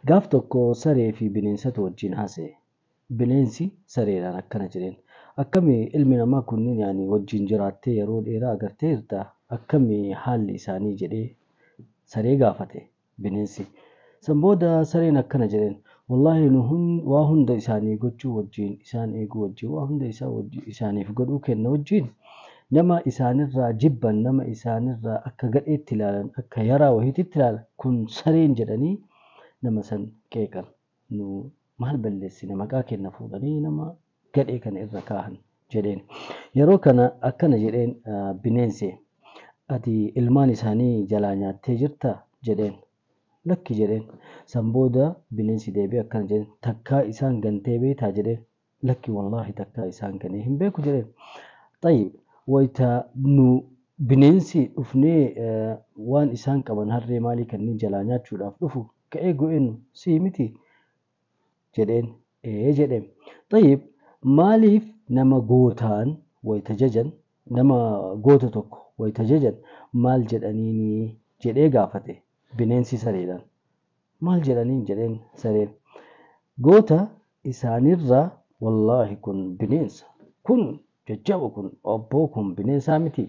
Gaaf tokko saree fi bineensota wajjin haasa'e. Bineensi sareedhaan akkana jedheen. Akkamii ilmi namaa kunniin wajjin jiraattee yeroo dheeraa agarteerta? Akkamii haalli isaanii jedhee saree gaafate bineensi. San booda sareen akkana jedheen. Wallaahi waa hunda isaanii gochuu wajjin, isaan eeguu wajjin, waa hunda isaaniif godhuu kenna wajjin nama isaanirraa jibban, nama isaanirraa akka gadheetti ilaalan, akka yaraa wayiitti ilaalan kun sareen jedhanii nama san qeeqan. Nu maal balleessine maqaa kenna fuudhanii nama gadhee kana irra kaahan jedheen. Yeroo kana akkana jedheen bineensi. Ati ilmaan isaanii jalaa nyaattee jirtaa jedheen. Lakki jedheen. San booda bineensi deebi'ee akkana jedheen. Takkaa isaan gantee beektaa jedheen. Lakki wallaahi takkaa isaan ganee hin beeku jedheen. Tayyib wayita nu bineensi dhufnee waan isaan qaban harree maalii kanneen jalaa nyaachuudhaaf dhufu ka'ee go'een sii miti jedheen. Jedheen. Tayyib maaliif nama gootaan wayita jajan, nama goota tokko wayita jajan maal jedhaniini jedhee gaafate bineensi sareedhaan. Maal jedhaniin jedheen sareen. Goota isaanirraa wallaahi kun bineensa. Kun jajjaba kun obboo kun bineensaa miti.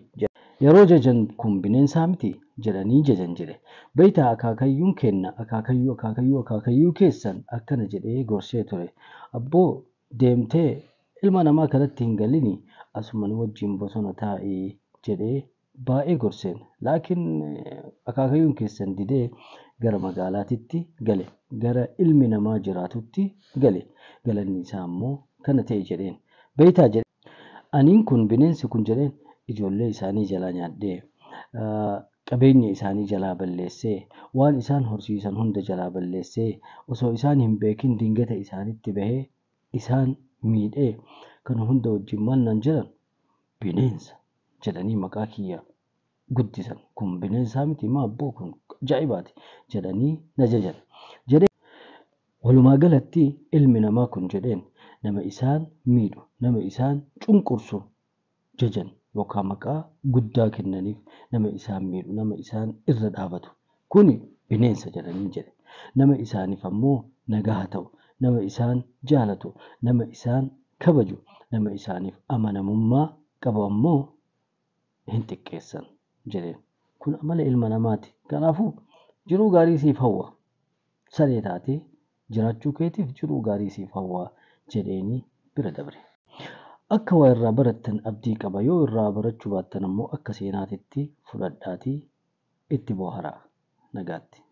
Yeroo jajan kun bineensaa miti jedhanii jajan jedhe. Beektaa akaakayyuun kenna akaakayyuu keessan akkana jedhee gorsee ture. Abboo deemtee ilma namaa kanatti hin galini asuman wajjin bosona taa'ee jedhee baay'ee gorseen. Laakiin akaakayyuun keessan didee gara magaalaatitti gale. Gara ilmi namaa jiraatutti gale. Galanni isaa immoo kana ta'e jedheen. Beektaa jedheen. Aniin kun bineensi kun jedheen ijoollee isaanii jalaa nyaadhee qabeenya isaanii jalaa balleessee waan isaan horsiisan hunda jalaa balleessee osoo isaan hin beekin dingata isaanitti bahee isaan miidhee kana hunda wajjin maal naan jedhan bineensa jedhanii maqaa kiyya guddisan. Kun bineensaa miti maa abboo kun ajaa'ibaati jedhanii na jajan. Walumaa galatti ilmi namaa kun jedheen nama isaan miidhu, nama isaan cunqursu jajan yookaan maqaa guddaa kennaniif nama isaan miidhu, nama isaan irra dhaabatu. Kuni bineensa jedhanii jedhe. Nama isaaniif ammoo nagaa ta'u, nama isaan jaalatu, nama isaan kabaju, nama isaaniif amanamummaa qabu ammoo hin xiqqeessan jedheen. Kun amala ilma namaati. Kanaafuu jiruu gaarii siif hawwa. Saree taatee jiraachuu keetiif jiruu gaarii siif hawwa jedheeni bira dabre. Akka waa irraa barattan abdii qaba. Yoo irraa barachuu baattan ammoo akka seenaatitti fudhadhaatii itti boharaa. Nagaatti.